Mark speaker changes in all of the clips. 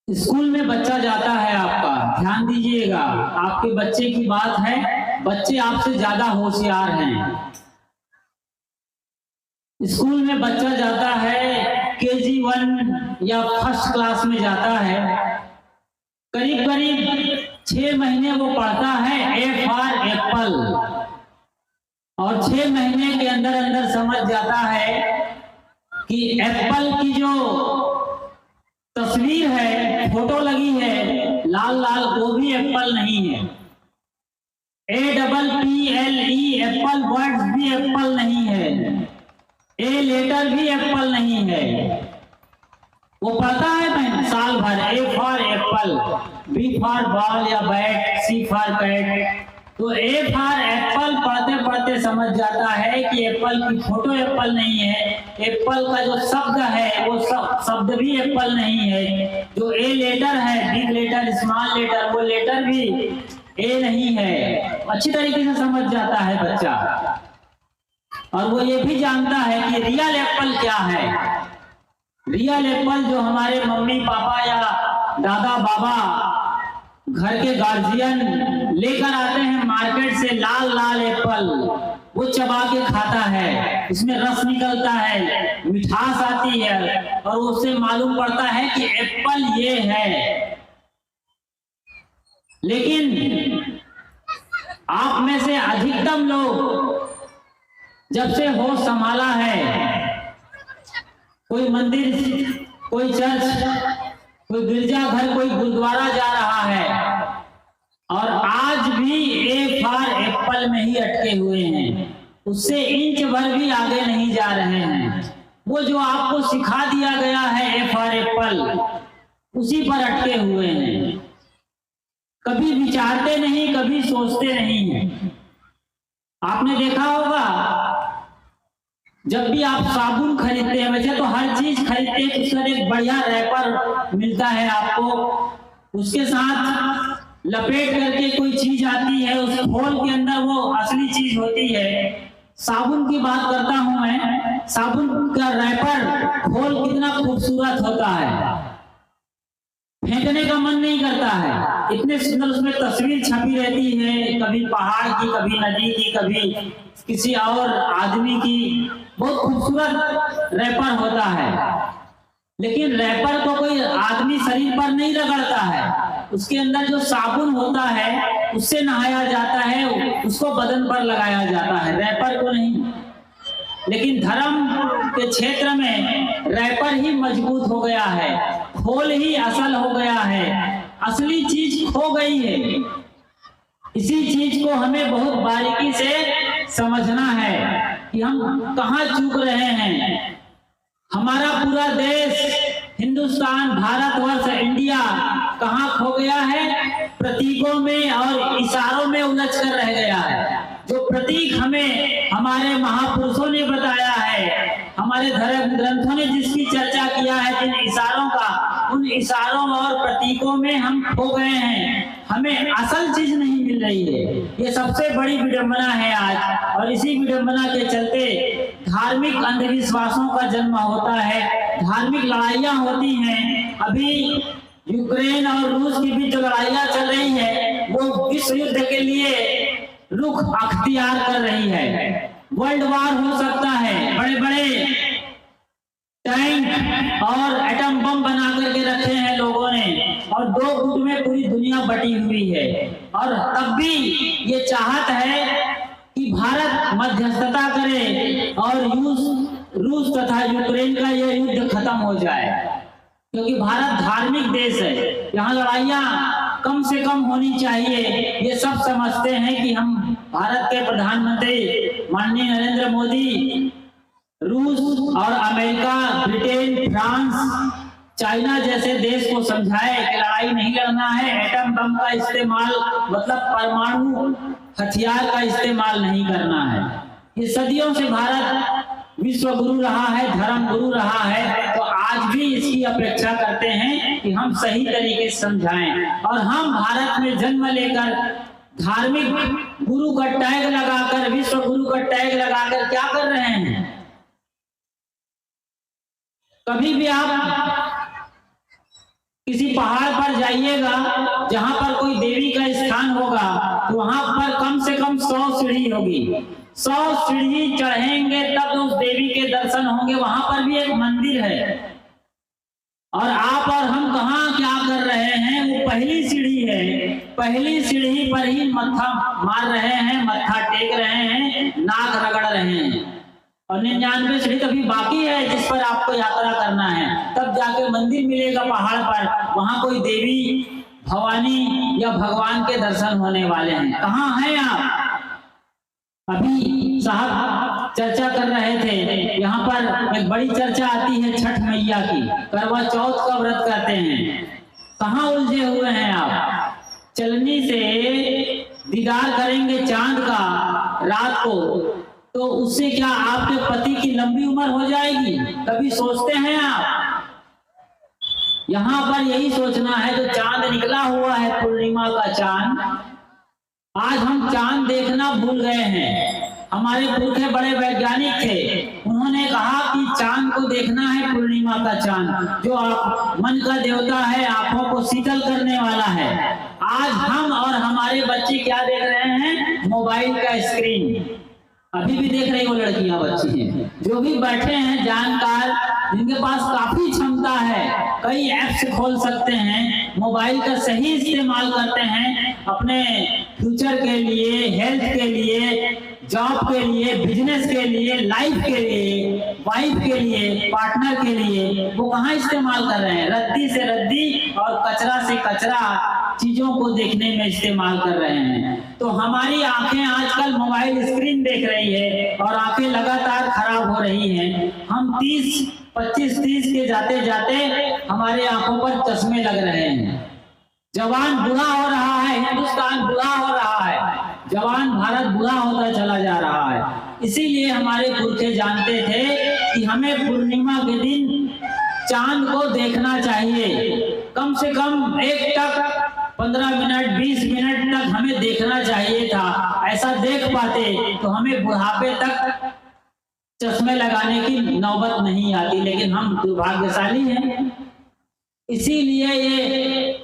Speaker 1: School में बच्चा जाता है आपका, ध्यान दीजिएगा, आपके बच्चे की बात है, बच्चे आपसे ज्यादा होशियार हैं। स्कूल में बच्चा जाता है, KG1 या फर्स्ट क्लास में जाता है, करीब करीब 6 महीने वो पढ़ता है A फॉर एप्पल, और 6 महीने के अंदर अंदर समझ जाता है कि एप्पल की जो तस्वीर है, फोटो लगी है लाल लाल, वो भी एप्पल नहीं है। APPLE एप्पल वर्ड्स भी एप्पल नहीं है, ए लेटर भी एप्पल नहीं है। वो पढ़ता है मैं साल भर A for Apple, B for ball या बैट, C फॉर कैट। तो A फॉर एप्पल पढ़ते पढ़ते समझ जाता है कि एप्पल की फोटो एप्पल नहीं है, एप्पल का जो शब्द है वो शब्द भी एप्पल नहीं है, जो A लेटर है, बिग लेटर, स्मॉल लेटर, वो लेटर भी A नहीं है। अच्छी तरीके से समझ जाता है बच्चा, और वो ये भी जानता है कि रियल एप्पल क्या है। रियल एप्पल जो हमारे मम्मी पापा या दादा बाबा, घर के गार्जियन लेकर आते हैं मार्केट से, लाल लाल एप्पल, वो चबा के खाता है, इसमें रस निकलता है, मिठास आती है, और उससे मालूम पड़ता है कि एप्पल ये है। लेकिन आप में से अधिकतम लोग जब से होश संभाला है, कोई मंदिर, कोई चर्च, कोई गिरजाघर, कोई गुरुद्वारा जा रहा है, और आज भी A फॉर एप्पल में ही अटके हुए हैं, उससे इंच भर भी आगे नहीं जा रहे हैं। वो जो आपको सिखा दिया गया है A फॉर एप्पल, उसी पर अटके हुए हैं, कभी विचारते नहीं, कभी सोचते नहीं हैं। आपने देखा होगा, जब भी आप साबुन खरीदते हैं, वैसे तो हर चीज खरीदते हैं, उसका एक बढ़िया रैपर मिलता है आपको, उसके साथ लपेट करके कोई चीज आती है, उस खोल के अंदर वो असली चीज होती है। साबुन की बात करता हूं मैं, साबुन का रैपर खोल कितना खूबसूरत होता है, फेंकने का मन नहीं करता है, इतने सुंदर उसमें तस्वीर छपी रहती है, कभी पहाड़ की, कभी नदी की, कभी किसी और आदमी की, बहुत खूबसूरत रैपर होता है। लेकिन रैपर को कोई आदमी शरीर पर नहीं रगड़ता है, उसके अंदर जो साबुन होता है उससे नहाया जाता है, उसको बदन पर लगाया जाता है, रैपर को नहीं। लेकिन धर्म के क्षेत्र में रैपर ही मजबूत हो गया है, खोल ही असल हो गया है, असली चीज खो गई है। इसी चीज को हमें बहुत बारीकी से समझना है कि हम कहाँ चूक रहे हैं। हमारा पूरा देश, हिंदुस्तान, भारतवर्ष, इंडिया कहाँ खो गया है? प्रतीकों में और इशारों में उलझ कर रह गया है। जो प्रतीक हमें हमारे महापुरुषों ने बताया है, हमारे धर्म ग्रंथों ने जिसकी चर्चा किया है, जिन इशारों का, उन इशारों और प्रतीकों में हम खो गए हैं, हमें असल चीज नहीं मिल रही है। ये सबसे बड़ी विडंबना है आज, और इसी विडंबना के चलते धार्मिक अंधविश्वासों का जन्म होता है, धार्मिक लड़ाइयां होती हैं। अभी यूक्रेन और रूस की भी जो लड़ाइयां चल रही है, वो विश्व युद्ध के लिए रुख अख्तियार कर रही है, वर्ल्ड वार हो सकता है। बड़े बड़े टैंक और एटम बम बना करके रखे हैं लोगों ने, और 2 गुट में पूरी दुनिया बटी हुई है, और तब भी ये चाहत है कि भारत मध्यस्थता करे और रूस तथा यूक्रेन का यह युद्ध खत्म हो जाए, क्योंकि भारत धार्मिक देश है, यहाँ लड़ाइयां कम से कम होनी चाहिए। ये सब समझते हैं कि हम भारत के प्रधानमंत्री माननीय नरेंद्र मोदी रूस और अमेरिका, ब्रिटेन, फ्रांस, चाइना जैसे देश को समझाए कि लड़ाई नहीं लड़ना है, एटम बम का इस्तेमाल मतलब परमाणु हथियार का इस्तेमाल नहीं करना है। ये सदियों से भारत विश्व गुरु रहा है, धर्म गुरु रहा है, तो आज भी इसकी अपेक्षा करते हैं कि हम सही तरीके से समझाएं। और हम भारत में जन्म लेकर धार्मिक गुरु का टैग लगाकर, विश्व गुरु का टैग लगाकर क्या कर रहे हैं? कभी भी आप किसी पहाड़ पर जाइएगा जहां पर कोई देवी का स्थान होगा तो वहां पर कम से कम 100 सीढ़ी होगी। 100 सीढ़ी चढ़ेंगे तब उस देवी के दर्शन होंगे। वहां पर भी एक मंदिर है और आप और हम कहाँ क्या कर रहे हैं? वो पहली सीढ़ी है, पहली सीढ़ी पर ही मत्था मार रहे हैं, मत्था टेक रहे हैं, नाक रगड़ रहे हैं और 99 सीढ़ी अभी बाकी है जिस पर आपको यात्रा करना है। तब जाके मंदिर मिलेगा पहाड़ पर, वहां कोई देवी, भवानी या भगवान के दर्शन होने वाले हैं। कहाँ हैं आप? अभी साहब चर्चा कर रहे थे, यहाँ पर एक बड़ी चर्चा आती है छठ मैया की, करवा चौथ का व्रत करते हैं। कहाँ उलझे हुए हैं आप? चलनी से दीदार करेंगे चांद का रात को तो उससे क्या आपके पति की लंबी उम्र हो जाएगी? कभी सोचते हैं आप? यहाँ पर यही सोचना है। तो चांद निकला हुआ है, पूर्णिमा का चांद, आज हम चांद देखना भूल गए हैं। हमारे पुरखे बड़े वैज्ञानिक थे, उन्होंने कहा कि चांद को देखना है, पूर्णिमा का चांद जो आप मन का देवता है, आंखों को शीतल करने वाला है। आज हम और हमारे बच्चे क्या देख रहे हैं? मोबाइल का स्क्रीन। अभी भी देख रही वो लड़कियां, बच्ची हैं जो भी बैठे हैं जानकार, जिनके पास काफी क्षमता है, कई ऐप्स खोल सकते हैं, मोबाइल का सही इस्तेमाल करते हैं अपने फ्यूचर के लिए, हेल्थ के लिए, जॉब के लिए, बिजनेस के लिए, लाइफ के लिए, वाइफ के लिए, पार्टनर के लिए। वो कहाँ इस्तेमाल कर रहे हैं? रद्दी से रद्दी और कचरा से कचरा चीजों को देखने में इस्तेमाल कर रहे हैं। तो हमारी आंखें आजकल मोबाइल स्क्रीन देख रही है और आंखें लगातार खराब हो रही हैं। हम 25-30 के जाते जाते हमारे आंखों पर चश्मे लग रहे हैं। जवान बूढ़ा हो रहा है, हिंदुस्तान बूढ़ा हो रहा है, जवान भारत बूढ़ा होता चला जा रहा है। इसीलिए हमारे पुरखे जानते थे कि हमें पूर्णिमा के दिन चांद को देखना चाहिए। कम से कम 1 तक 15 मिनट 20 मिनट तक हमें देखना चाहिए था। ऐसा देख पाते तो हमें बुढ़ापे तक चश्मे लगाने की नौबत नहीं आती, लेकिन हम दुर्भाग्यशाली हैं। इसीलिए ये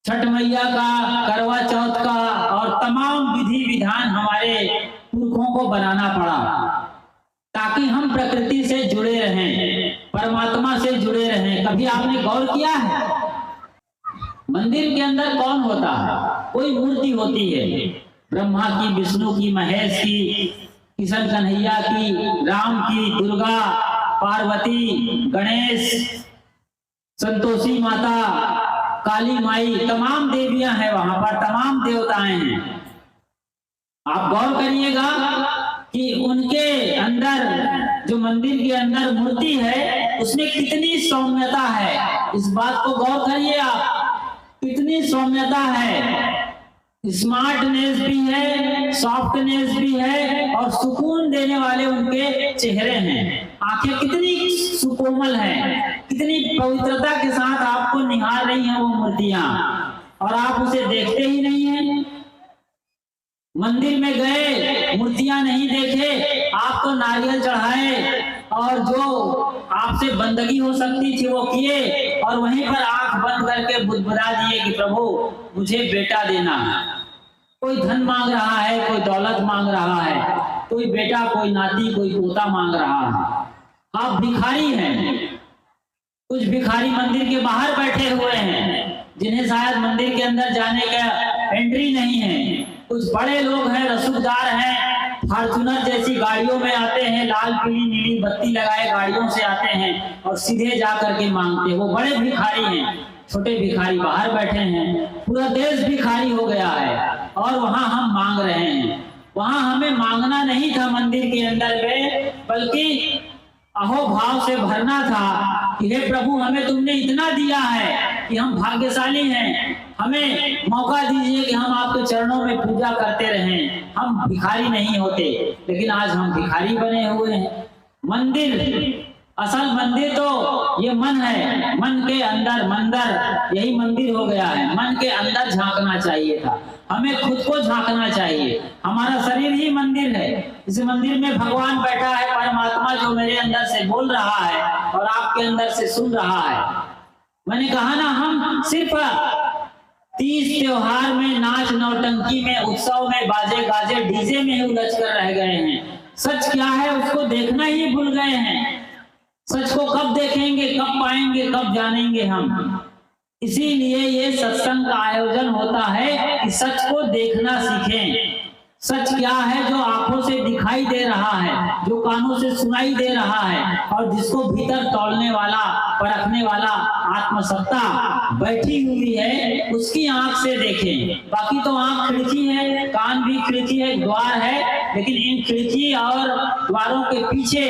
Speaker 1: छठ मैया का, करवा चौथ का और तमाम विधि विधान हमारे पुरखों को बनाना पड़ा ताकि हम प्रकृति से जुड़े रहें, परमात्मा से जुड़े रहें। कभी आपने गौर किया है मंदिर के अंदर कौन होता है? कोई मूर्ति होती है, ब्रह्मा की, विष्णु की, महेश की, किशन कन्हैया की, राम की, दुर्गा, पार्वती, गणेश, संतोषी माता, काली माई, तमाम देवियां हैं वहां पर, तमाम देवताएं हैं। आप गौर करिएगा कि उनके अंदर, जो मंदिर के अंदर मूर्ति है, उसमें कितनी सौम्यता है। इस बात को गौर करिए आप, कितनी सौम्यता है, स्मार्टनेस भी है, सॉफ्टनेस भी है और सुकून देने वाले उनके चेहरे हैं। आंखें कितनी सुकोमल हैं, कितनी पवित्रता के साथ आपको निहार रही हैं वो मूर्तियां, और आप उसे देखते ही नहीं हैं। मंदिर में गए, मूर्तियां नहीं देखे, आप तो नारियल चढ़ाए और जो आपसे बंदगी हो सकती थी वो किए, और वहीं पर आंख बंद करके बुदबुदा दिए कि प्रभु मुझे बेटा देना। कोई धन मांग रहा है, कोई दौलत मांग रहा है, कोई बेटा, कोई नाती, कोई पोता मांग रहा है। आप भिखारी हैं। कुछ भिखारी मंदिर के बाहर बैठे हुए हैं, जिन्हें शायद मंदिर के अंदर जाने का एंट्री नहीं है। कुछ बड़े लोग हैं, रसूखदार हैं, फॉर्च्यूनर जैसी गाड़ियों में आते हैं, लाल पीली नीली बत्ती लगाए गाड़ियों से आते हैं और सीधे जा करके मांगते हैं। वो बड़े भिखारी हैं। छोटे भिखारी बाहर बैठे हैं। पूरा देश भिखारी हो गया है और वहां हम मांग रहे हैं। वहां हमें मांगना नहीं था मंदिर के अंदर में, बल्कि अहोभाव से भरना था कि हे प्रभु, हमें तुमने इतना दिया है कि हम भाग्यशाली हैं, हमें मौका दीजिए कि हम आपके चरणों में पूजा करते रहें, हम भिखारी नहीं होते। लेकिन आज हम भिखारी बने हुए हैं। मंदिर, असल मंदिर तो ये मन है, मन के अंदर मंदिर, यही मंदिर हो गया है। मन के अंदर झांकना चाहिए था, हमें खुद को झांकना चाहिए। हमारा शरीर ही मंदिर है। इस मंदिर में भगवान बैठा है, परमात्मा जो मेरे अंदर से बोल रहा है और आपके अंदर से सुन रहा है। मैंने कहा ना, हम सिर्फ 30 त्योहार में, नाच नौटंकी में, उत्सव में, बाजे गाजे डीजे में ही उलझ कर रह गए हैं। सच क्या है उसको देखना ही भूल गए हैं। सच को कब देखेंगे, कब पाएंगे, कब जानेंगे हम। इसीलिए ये सत्संग का आयोजन होता है कि सच को देखना सीखें। सच क्या है जो आंखों से दिखाई दे रहा है, जो कानों से सुनाई दे रहा है, और जिसको भीतर तौलने वाला, परखने वाला आत्मसत्ता बैठी हुई है, उसकी आंख से देखें। बाकी तो आंख खिड़की है, कान भी खिड़की है, द्वार है, लेकिन इन खिड़की और द्वारों के पीछे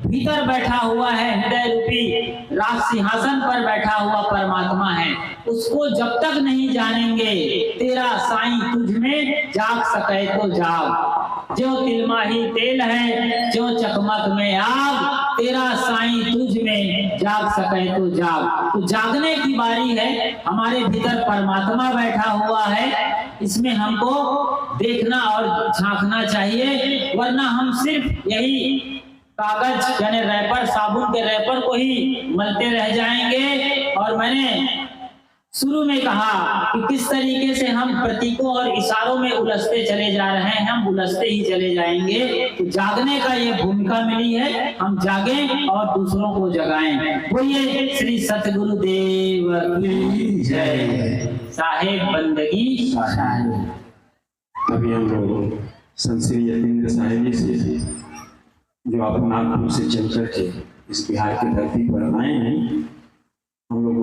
Speaker 1: भीतर बैठा हुआ है, हृदय रूपी राज सिंहासन पर बैठा हुआ परमात्मा है। उसको जब तक नहीं जानेंगे, तेरा साईं तुझ में जाग सके तो जाग। जो तिलमाही तेल है, जो चकमक में आग, तेरा साईं तुझ में जाग सके तो जाग। तो जागने की बारी है। हमारे भीतर परमात्मा बैठा हुआ है, इसमें हमको देखना और झांकना चाहिए, वरना हम सिर्फ यही कागज यानी रैपर, साबुन के रैपर को ही मलते रह जाएंगे। और मैंने शुरू में कहा कि किस तरीके से हम प्रतीकों और इशारों में उलझते चले जा रहे हैं, हम उलझते ही चले जाएंगे। तो जागने का ये भूमिका मिली है, हम जागें और दूसरों को जगाएं। बोलिए श्री सतगुरु देव की जय। साहेब बंदगी साहेब।
Speaker 2: अभी हम लोग संत श्री यतीन्द्र साहिब जी से, जो अपना नागपुर से चल कर के इस बिहार की धरती पर आए हैं, हम लोग